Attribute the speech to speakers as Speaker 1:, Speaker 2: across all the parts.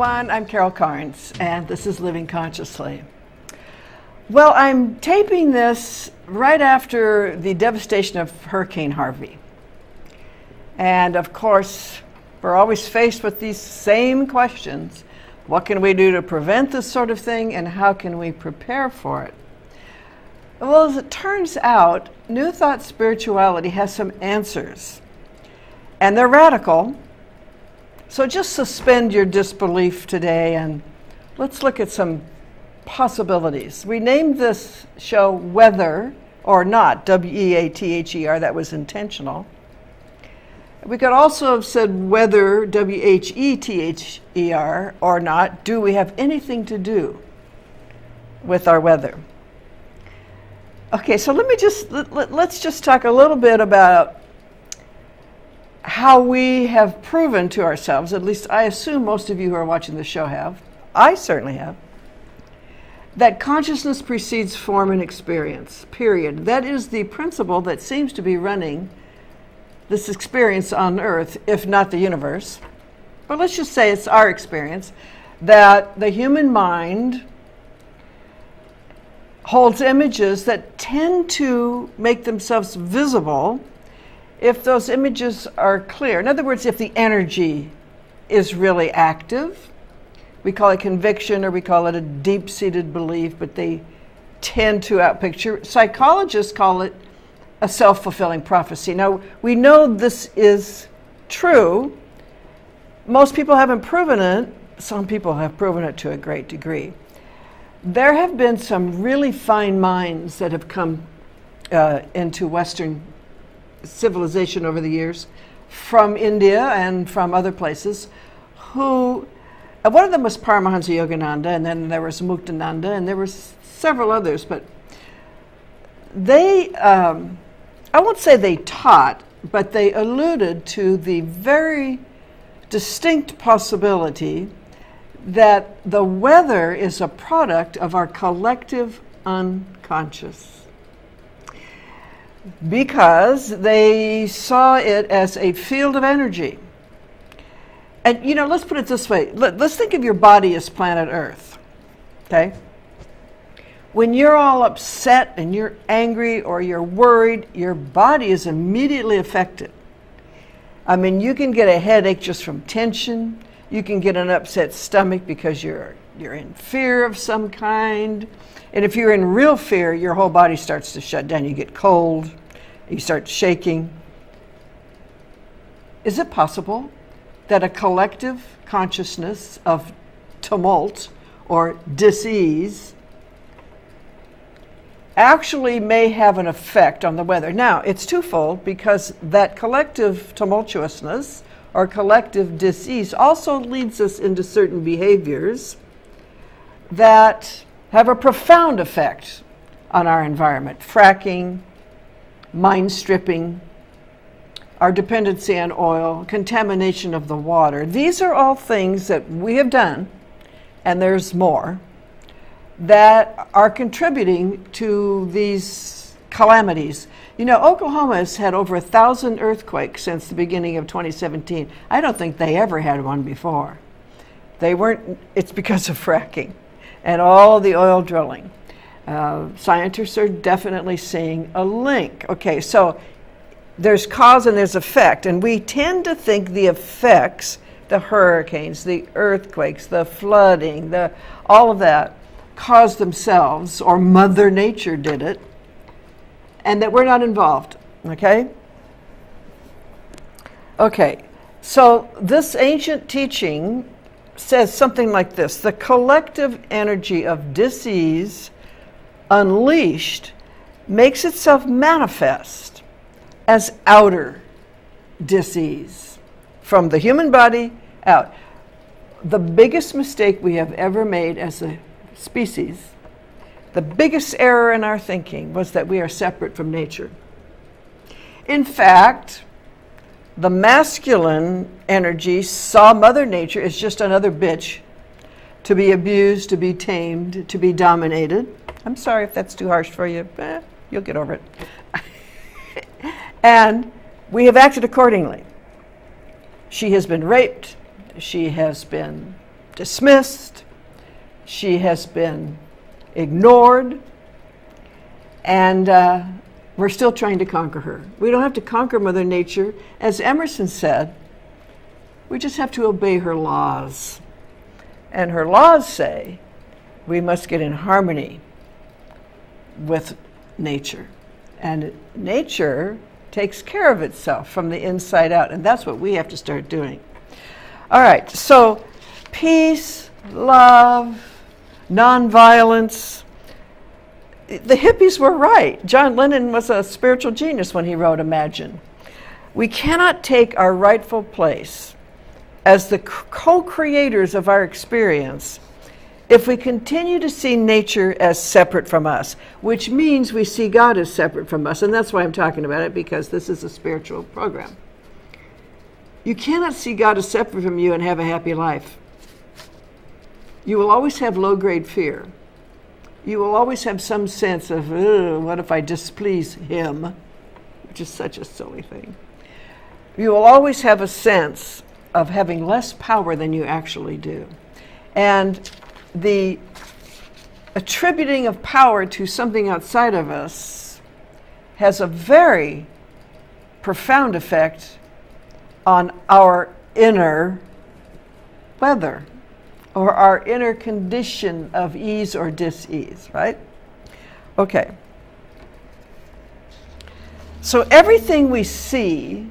Speaker 1: everyone. I'm Carnes, and this is Living Consciously. Well, I'm taping this right after the devastation of Hurricane Harvey. And of course, we're always faced with these same questions. What can we do to prevent this sort of thing, and how can we prepare for it? Well, as it turns out, New Thought spirituality has some answers, and they're radical. So just suspend your disbelief today and let's look at some possibilities. We named this show Weather or Not, W-E-A-T-H-E-R, that was intentional. We could also have said Whether, W-H-E-T-H-E-R, or not, do we have anything to do with our weather? Okay, so let's just talk a little bit about how we have proven to ourselves, at least I assume most of you who are watching the show have, I certainly have, that consciousness precedes form and experience, period. That is the principle that seems to be running this experience on Earth, if not the universe. But let's just say it's our experience, that the human mind holds images that tend to make themselves visible if those images are clear. In other words, if the energy is really active, we call it conviction or we call it a deep-seated belief, but they tend to outpicture. Psychologists call it a self-fulfilling prophecy. Now, we know this is true. Most people haven't proven it. Some people have proven it to a great degree. There have been some really fine minds that have come into Western civilization over the years, from India and from other places, who, one of them was Paramahansa Yogananda, and then there was Muktananda, and there were several others, but they, I won't say they taught, but they alluded to the very distinct possibility that the weather is a product of our collective unconscious, because they saw it as a field of energy. And let's put it this way. Let's think of your body as planet Earth, okay? When you're all upset and you're angry or you're worried, your body is immediately affected. I mean, you can get a headache just from tension. You can get an upset stomach because you're in fear of some kind. And if you're in real fear, your whole body starts to shut down. You get cold, you start shaking. Is it possible that a collective consciousness of tumult or dis-ease actually may have an effect on the weather? Now, it's twofold, because that collective tumultuousness or collective dis-ease also leads us into certain behaviors that have a profound effect on our environment. Fracking, mine stripping, our dependency on oil, contamination of the water. These are all things that we have done, and there's more, that are contributing to these calamities. Oklahoma has had over 1,000 earthquakes since the beginning of 2017. I don't think they ever had one before. It's because of fracking and all the oil drilling. Scientists are definitely seeing a link. Okay, so there's cause and there's effect, and we tend to think the effects, the hurricanes, the earthquakes, the flooding, all of that, caused themselves, or Mother Nature did it, and that we're not involved, okay? Okay, so this ancient teaching says something like this: the collective energy of dis-ease unleashed makes itself manifest as outer dis-ease from the human body out. The biggest mistake we have ever made as a species, the biggest error in our thinking, was that we are separate from nature. In fact, the masculine energy saw Mother Nature as just another bitch to be abused, to be tamed, to be dominated. I'm sorry if that's too harsh for you. You'll get over it. And we have acted accordingly. She has been raped. She has been dismissed, she has been ignored, and we're still trying to conquer her. We don't have to conquer Mother Nature. As Emerson said, we just have to obey her laws. And her laws say we must get in harmony with nature. And nature takes care of itself from the inside out, and that's what we have to start doing. All right, so peace, love, nonviolence. The hippies were right. John Lennon was a spiritual genius when he wrote Imagine. We cannot take our rightful place as the co-creators of our experience if we continue to see nature as separate from us, which means we see God as separate from us. And that's why I'm talking about it, because this is a spiritual program. You cannot see God as separate from you and have a happy life. You will always have low-grade fear. You will always have some sense of, what if I displease him? Which is such a silly thing. You will always have a sense of having less power than you actually do. And the attributing of power to something outside of us has a very profound effect on our inner weather, or our inner condition of ease or dis-ease, right? Okay. So everything we see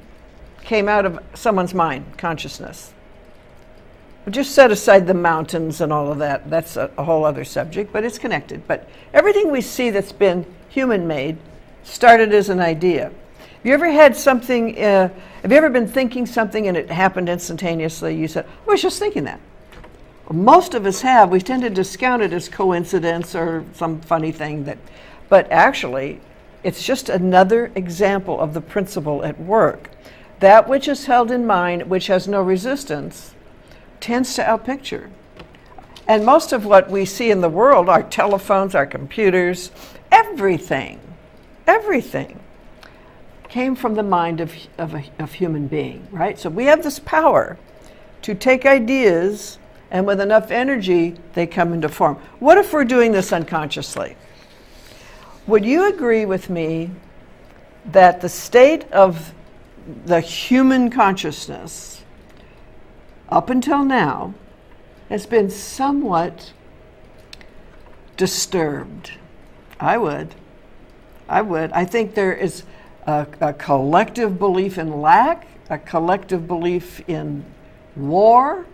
Speaker 1: came out of someone's mind, consciousness. Just set aside the mountains and all of that. That's a whole other subject, but it's connected. But everything we see that's been human-made started as an idea. Have you ever had something, have you ever been thinking something and it happened instantaneously? You said, I was just thinking that. Most of us have. We tend to discount it as coincidence or some funny thing but actually, it's just another example of the principle at work. That which is held in mind, which has no resistance, tends to outpicture. And most of what we see in the world, our telephones, our computers, everything came from the mind of human being, right? So we have this power to take ideas, and with enough energy, they come into form. What if we're doing this unconsciously? Would you agree with me that the state of the human consciousness up until now has been somewhat disturbed? I would. I think there is a collective belief in lack, a collective belief in war,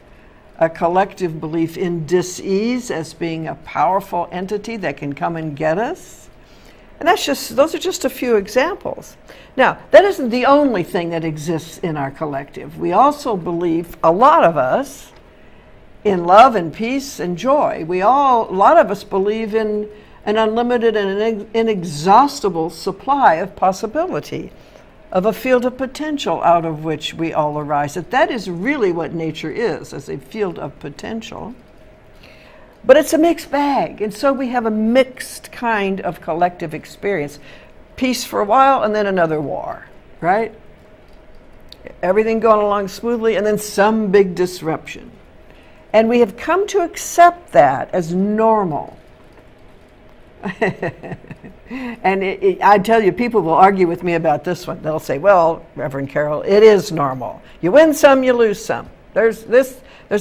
Speaker 1: a collective belief in dis-ease as being a powerful entity that can come and get us. And those are just a few examples. Now, that isn't the only thing that exists in our collective. We also believe, a lot of us, in love and peace and joy. A lot of us believe in an unlimited and an inexhaustible supply of possibility, of a field of potential out of which we all arise. That is really what nature is, as a field of potential. But it's a mixed bag, and so we have a mixed kind of collective experience. Peace for a while, and then another war, right? Everything going along smoothly, and then some big disruption. And we have come to accept that as normal. And I tell you, people will argue with me about this one. They'll say, well, Reverend Carol, it is normal. You win some, you lose some. There's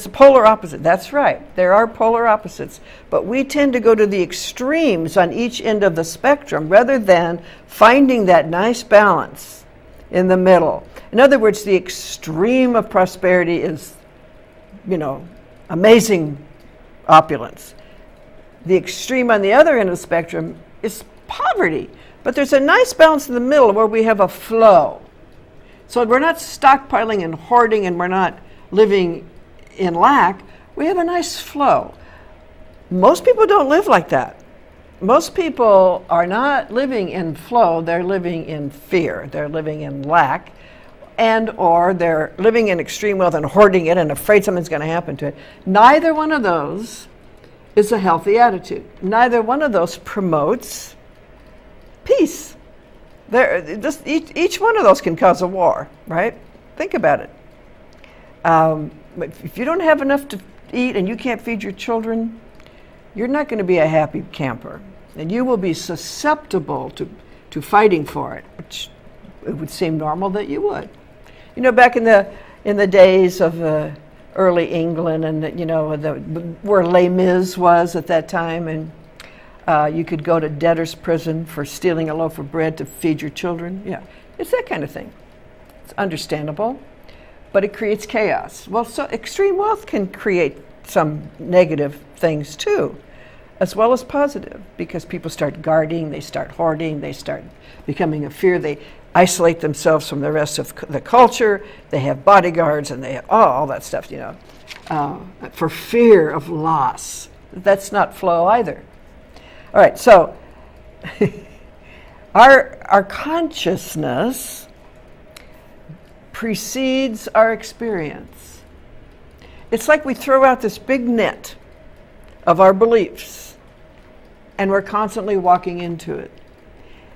Speaker 1: a polar opposite. That's right. There are polar opposites. But we tend to go to the extremes on each end of the spectrum rather than finding that nice balance in the middle. In other words, the extreme of prosperity is, amazing opulence. The extreme on the other end of the spectrum is poverty. But there's a nice balance in the middle where we have a flow. So we're not stockpiling and hoarding, and we're not living in lack. We have a nice flow. Most people don't live like that. Most people are not living in flow. They're living in fear. They're living in lack, or they're living in extreme wealth and hoarding it and afraid something's going to happen to it. Neither one of those is a healthy attitude. Neither one of those promotes peace. Each one of those can cause a war, right? Think about it. If you don't have enough eat and you can't feed your children, you're not going to be a happy camper. And you will be susceptible to fighting for it, which it would seem normal that you would. You know, back in the days of early England, and where Les Mis was at that time, and you could go to debtor's prison for stealing a loaf of bread to feed your children. Yeah, it's that kind of thing. It's understandable, but it creates chaos. Well, so extreme wealth can create some negative things too, as well as positive, because people start guarding, they start hoarding, they start becoming a fear, they isolate themselves from the rest of the culture, they have bodyguards, and they have all that stuff, for fear of loss. That's not flow either. All right, so our consciousness precedes our experience. It's like we throw out this big net of our beliefs, and we're constantly walking into it.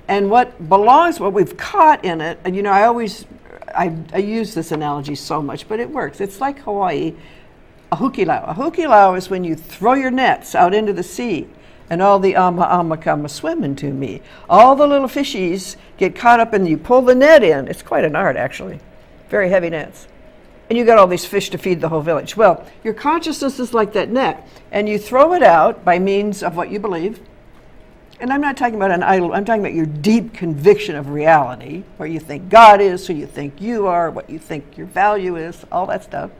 Speaker 1: And what we've caught in it, and I use this analogy so much, but it works. It's like Hawaii, a hukilau. A hukilau is when you throw your nets out into the sea, and all the ama come swim into me. All the little fishies get caught up and you pull the net in. It's quite an art, actually. Very heavy nets. And you got all these fish to feed the whole village. Well, your consciousness is like that net, and you throw it out by means of what you believe. And I'm not talking about an idol, I'm talking about your deep conviction of reality, where you think God is, who you think you are, what you think your value is, all that stuff.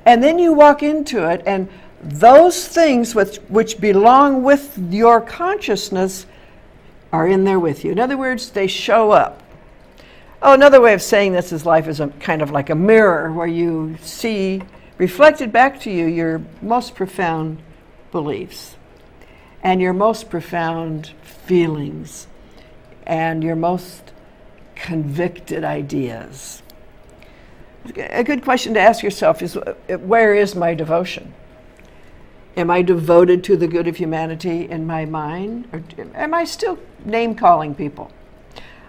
Speaker 1: And then you walk into it, and those things which belong with your consciousness are in there with you. In other words, they show up. Oh, another way of saying this is life is kind of like a mirror where you see reflected back to you your most profound beliefs and your most profound feelings and your most convicted ideas. A good question to ask yourself is, where is my devotion? Am I devoted to the good of humanity in my mind? Or am I still name-calling people?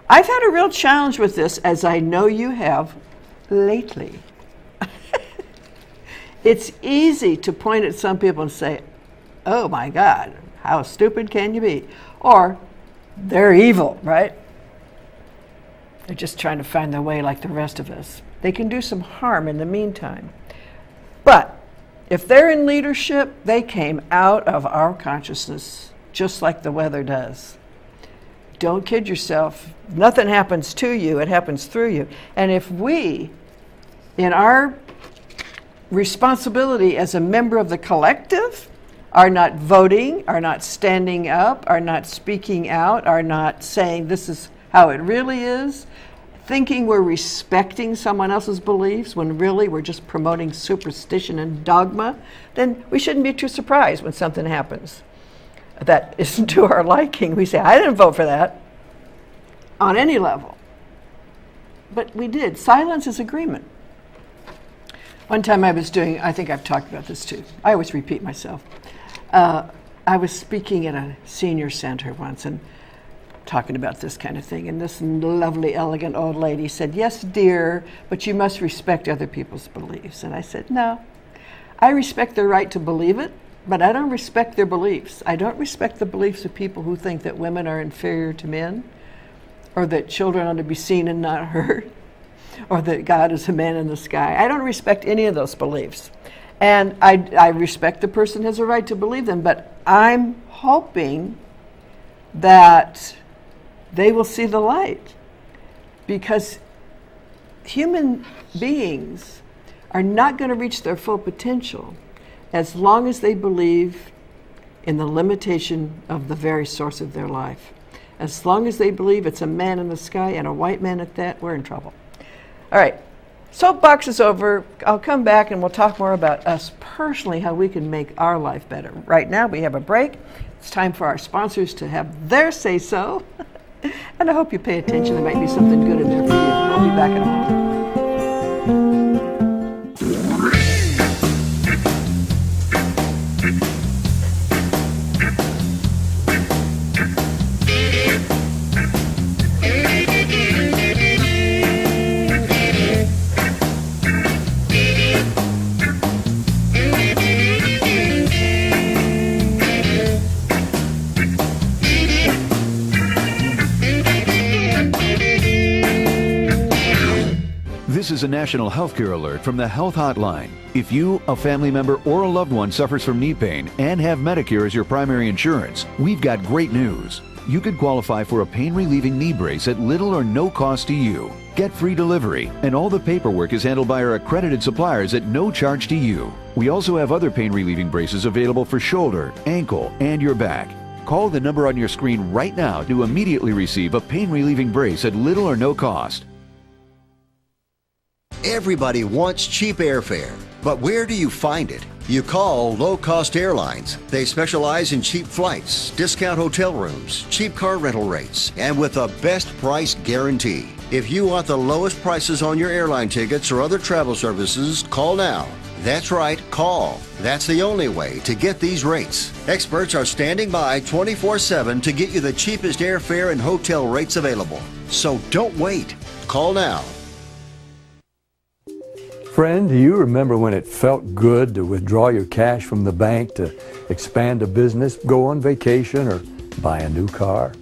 Speaker 1: I've had a real challenge with this, as I know you have lately. It's easy to point at some people and say, oh my God, how stupid can you be? Or, they're evil, right? They're just trying to find their way like the rest of us. They can do some harm in the meantime. But if they're in leadership, they came out of our consciousness, just like the weather does. Don't kid yourself. Nothing happens to you, it happens through you. And if we, in our responsibility as a member of the collective, are not voting, are not standing up, are not speaking out, are not saying this is how it really is, thinking we're respecting someone else's beliefs when really we're just promoting superstition and dogma, then we shouldn't be too surprised when something happens that isn't to our liking. We say, I didn't vote for that on any level. But we did. Silence is agreement. One time I think I've talked about this too. I always repeat myself. I was speaking at a senior center once and talking about this kind of thing, and this lovely, elegant old lady said, yes, dear, but you must respect other people's beliefs. And I said, no, I respect their right to believe it, but I don't respect their beliefs. I don't respect the beliefs of people who think that women are inferior to men, or that children ought to be seen and not heard, or that God is a man in the sky. I don't respect any of those beliefs. And I respect the person has a right to believe them, but I'm hoping that they will see the light, because human beings are not going to reach their full potential as long as they believe in the limitation of the very source of their life. As long as they believe it's a man in the sky, and a white man at that, we're in trouble. All right, soapbox is over. I'll come back and we'll talk more about us personally, how we can make our life better. Right now we have a break. It's time for our sponsors to have their say-so. And I hope you pay attention. There might be something good in there for you. We'll be back in a moment.
Speaker 2: This is a national healthcare alert from the Health Hotline. If you, a family member, or a loved one suffers from knee pain and have Medicare as your primary insurance, we've got great news. You could qualify for a pain-relieving knee brace at little or no cost to you. Get free delivery, and all the paperwork is handled by our accredited suppliers at no charge to you. We also have other pain-relieving braces available for shoulder, ankle, and your back. Call the number on your screen right now to immediately receive a pain-relieving brace at little or no cost.
Speaker 3: Everybody wants cheap airfare, but where do you find it? You call Low Cost Airlines. They specialize in cheap flights, discount hotel rooms, cheap car rental rates, and with a best price guarantee. If you want the lowest prices on your airline tickets or other travel services, call now. That's right, call. That's the only way to get these rates. Experts are standing by 24/7 to get you the cheapest airfare and hotel rates available. So don't wait. Call now.
Speaker 4: Friend, do you remember when it felt good to withdraw your cash from the bank to expand a business, go on vacation, or buy a new car?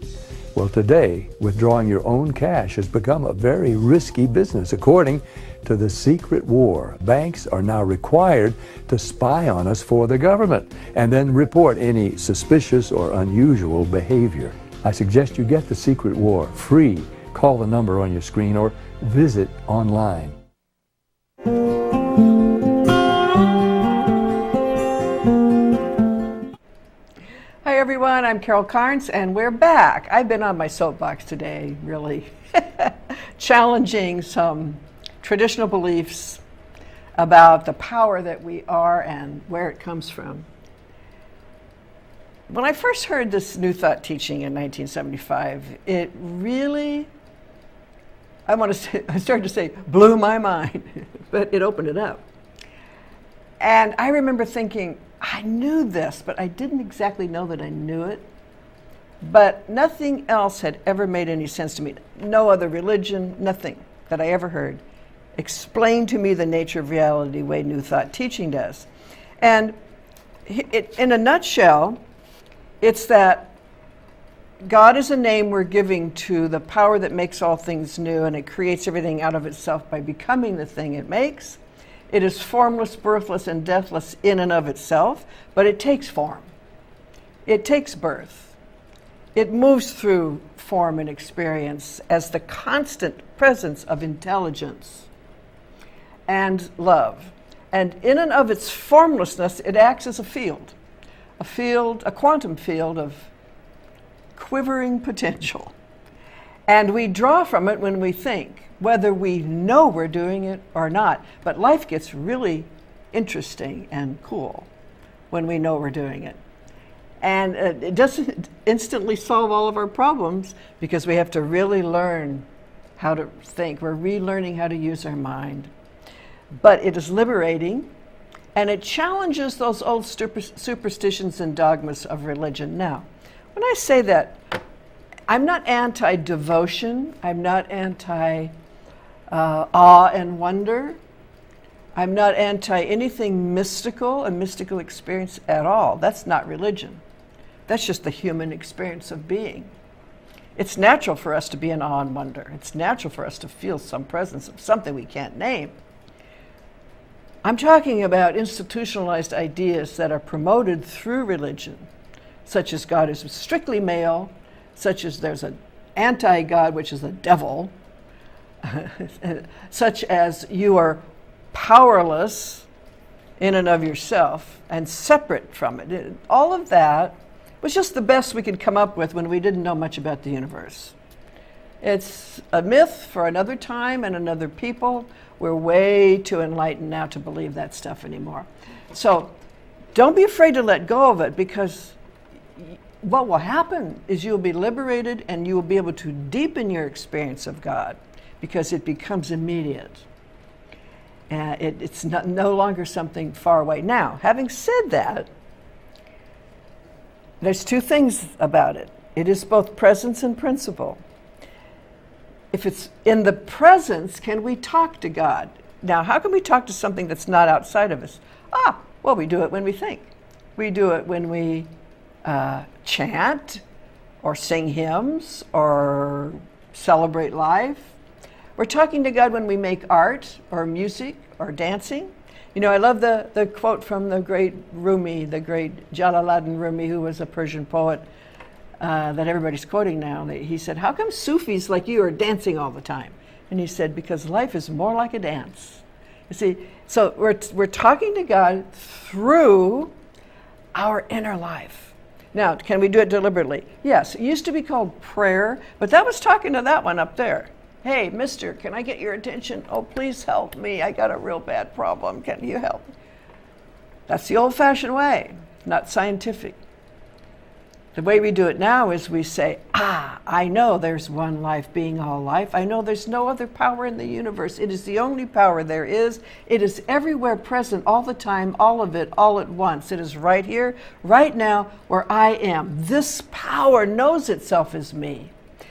Speaker 4: Well, today, withdrawing your own cash has become a very risky business. According to the secret war, banks are now required to spy on us for the government and then report any suspicious or unusual behavior. I suggest you get the secret war free. Call the number on your screen or visit online.
Speaker 1: Hi everyone, I'm Carol Carnes and we're back. I've been on my soapbox today, really challenging some traditional beliefs about the power that we are and where it comes from. When I first heard this New Thought teaching in 1975, it really, I started to say, blew my mind, but it opened it up. And I remember thinking, I knew this, but I didn't exactly know that I knew it. But nothing else had ever made any sense to me. No other religion, nothing that I ever heard explained to me the nature of reality the way New Thought teaching does. And in a nutshell, it's that God is a name we're giving to the power that makes all things new, and it creates everything out of itself by becoming the thing it makes. It is formless, birthless, and deathless in and of itself, but it takes form. It takes birth. It moves through form and experience as the constant presence of intelligence and love. And in and of its formlessness, it acts as a quantum field of quivering potential. And we draw from it when we think, whether we know we're doing it or not. But life gets really interesting and cool when we know we're doing it. And it doesn't instantly solve all of our problems because we have to really learn how to think. We're relearning how to use our mind. But it is liberating, and it challenges those old superstitions and dogmas of religion. Now, when I say that, I'm not anti-devotion. I'm not anti- awe and wonder. I'm not anti anything mystical, a mystical experience at all. That's not religion. That's just the human experience of being. It's natural for us to be in awe and wonder. It's natural for us to feel some presence of something we can't name. I'm talking about institutionalized ideas that are promoted through religion, such as God is strictly male, such as there's an anti-God, which is the devil, such as you are powerless in and of yourself and separate from it. All of that was just the best we could come up with when we didn't know much about the universe. It's a myth for another time and another people. We're way too enlightened now to believe that stuff anymore. So don't be afraid to let go of it, because what will happen is you'll be liberated and you will be able to deepen your experience of God, because it becomes immediate. It's no longer something far away. Now, having said that, there's two things about it. It is both presence and principle. If it's in the presence, can we talk to God? Now, how can we talk to something that's not outside of us? Well, we do it when we think. We do it when we chant or sing hymns or celebrate life. We're talking to God when we make art or music or dancing. You know, I love the quote from the great Rumi, the great Jalaluddin Rumi, who was a Persian poet that everybody's quoting now. He said, how come Sufis like you are dancing all the time? And he said, because life is more like a dance. You see, so we're talking to God through our inner life. Now, can we do it deliberately? Yes, it used to be called prayer, but that was talking to that one up there. Hey, mister, can I get your attention? Oh, please help me. I got a real bad problem. Can you help? That's the old-fashioned way, not scientific. The way we do it now is we say, I know there's one life being all life. I know there's no other power in the universe. It is the only power there is. It is everywhere present all the time, all of it, all at once. It is right here, right now, where I am. This power knows itself as me.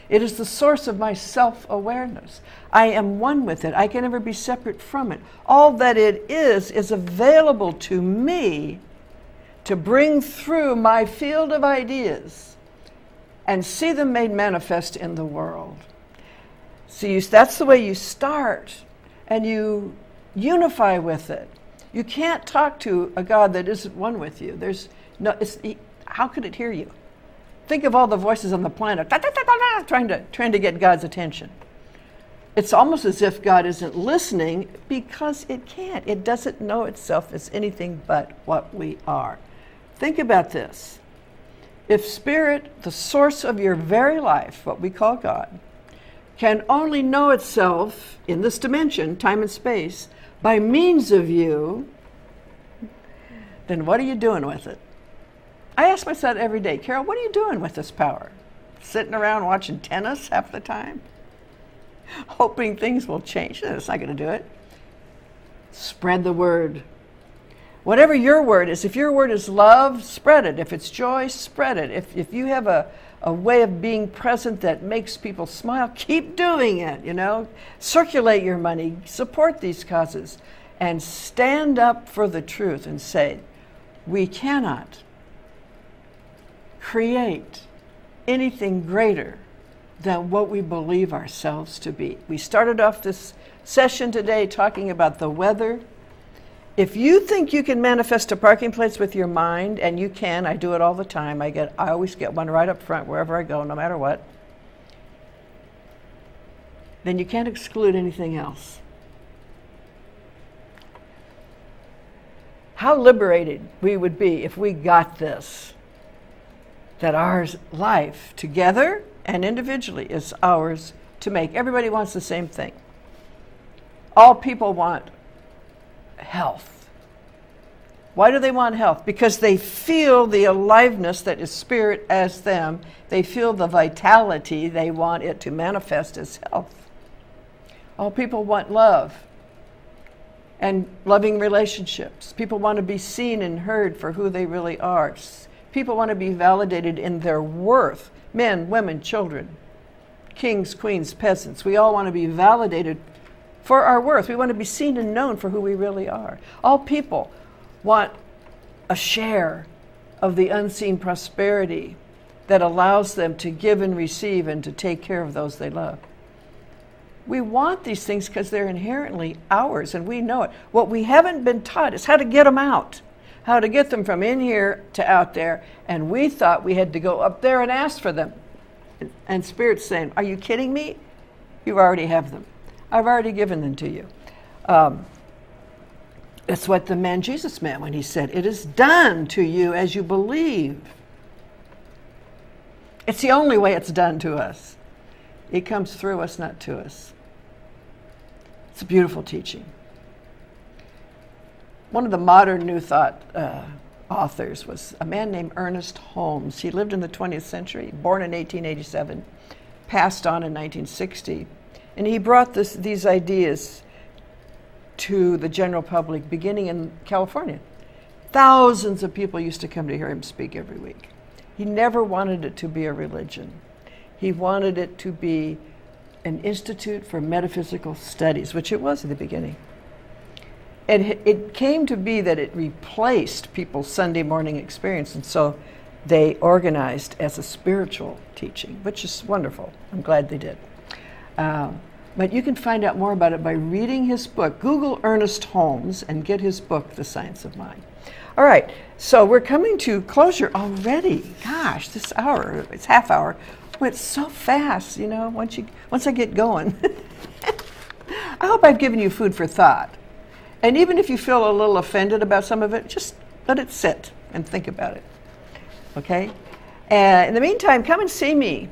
Speaker 1: It is the source of my self-awareness. I am one with it. I can never be separate from it. All that it is available to me to bring through my field of ideas and see them made manifest in the world. See, that's the way you start, and you unify with it. You can't talk to a God that isn't one with you. How could it hear you? Think of all the voices on the planet trying to get God's attention. It's almost as if God isn't listening because it can't. It doesn't know itself as anything but what we are. Think about this. If Spirit, the source of your very life, what we call God, can only know itself in this dimension, time and space, by means of you, then what are you doing with it? I ask myself every day, Carol, what are you doing with this power? Sitting around watching tennis half the time? Hoping things will change? No, it's not going to do it. Spread the word. Whatever your word is, if your word is love, spread it. If it's joy, spread it. If you have a way of being present that makes people smile, keep doing it, you know. Circulate your money, support these causes, and stand up for the truth and say, we cannot create anything greater than what we believe ourselves to be. We started off this session today talking about the weather. If you think you can manifest a parking place with your mind, and you can, I do it all the time. I always get one right up front wherever I go, no matter what. Then you can't exclude anything else. How liberated we would be if we got this, that our life together and individually is ours to make. Everybody wants the same thing. All people want health. Why do they want health? Because they feel the aliveness that is Spirit as them. They feel the vitality. They want it to manifest as health. All people want love and loving relationships. People want to be seen and heard for who they really are. People want to be validated in their worth. Men, women, children, kings, queens, peasants. We all want to be validated for our worth. We want to be seen and known for who we really are. All people want a share of the unseen prosperity that allows them to give and receive and to take care of those they love. We want these things because they're inherently ours, and we know it. What we haven't been taught is how to get them out, how to get them from in here to out there, and we thought we had to go up there and ask for them. And Spirit's saying, are you kidding me? You already have them. I've already given them to you. That's what the man Jesus meant when he said, it is done to you as you believe. It's the only way it's done to us. It comes through us, not to us. It's a beautiful teaching. One of the modern New Thought authors was a man named Ernest Holmes. He lived in the 20th century, born in 1887, passed on in 1960. And he brought these ideas to the general public beginning in California. Thousands of people used to come to hear him speak every week. He never wanted it to be a religion. He wanted it to be an institute for metaphysical studies, which it was at the beginning. And it came to be that it replaced people's Sunday morning experience, and so they organized as a spiritual teaching, which is wonderful. I'm glad they did. But you can find out more about it by reading his book. Google Ernest Holmes and get his book, The Science of Mind. All right, so we're coming to closure already. Gosh, this hour, it's half hour, went so fast, you know, once I get going. I hope I've given you food for thought. And even if you feel a little offended about some of it, just let it sit and think about it. Okay? In the meantime, come and see me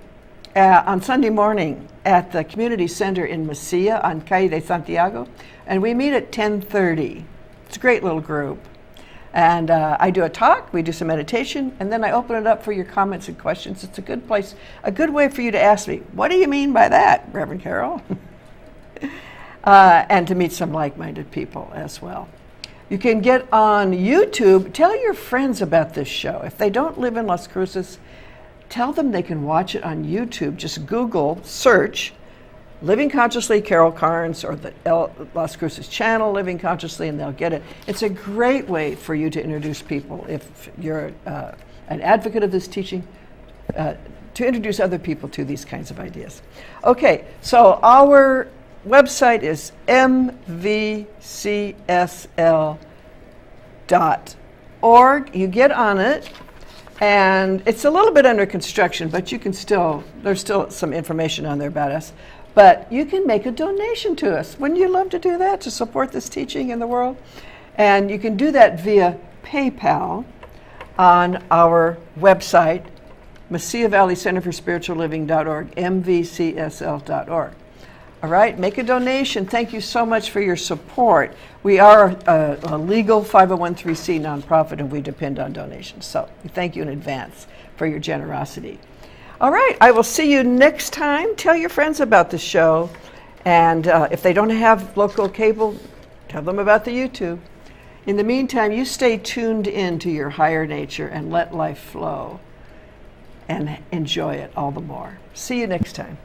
Speaker 1: on Sunday morning at the community center in Mesilla on Calle de Santiago, and we meet at 10:30. It's a great little group. And I do a talk, we do some meditation, and then I open it up for your comments and questions. It's a good place, a good way for you to ask me, what do you mean by that, Reverend Carol? And to meet some like-minded people as well. You can get on YouTube. Tell your friends about this show. If they don't live in Las Cruces, tell them they can watch it on YouTube. Just Google, search, Living Consciously, Carol Carnes, or the Las Cruces channel, Living Consciously, and they'll get it. It's a great way for you to introduce people, if you're an advocate of this teaching, to introduce other people to these kinds of ideas. Okay, so our website is mvcsl.org. You get on it, and it's a little bit under construction, but you can there's still some information on there about us. But you can make a donation to us. Wouldn't you love to do that, to support this teaching in the world? And you can do that via PayPal on our website, Mesilla Valley Center for Spiritual Living.org, mvcsl.org. All right, make a donation. Thank you so much for your support. We are a legal 501(c)(3) nonprofit, and we depend on donations. So we thank you in advance for your generosity. All right, I will see you next time. Tell your friends about the show. And if they don't have local cable, tell them about the YouTube. In the meantime, you stay tuned in to your higher nature and let life flow and enjoy it all the more. See you next time.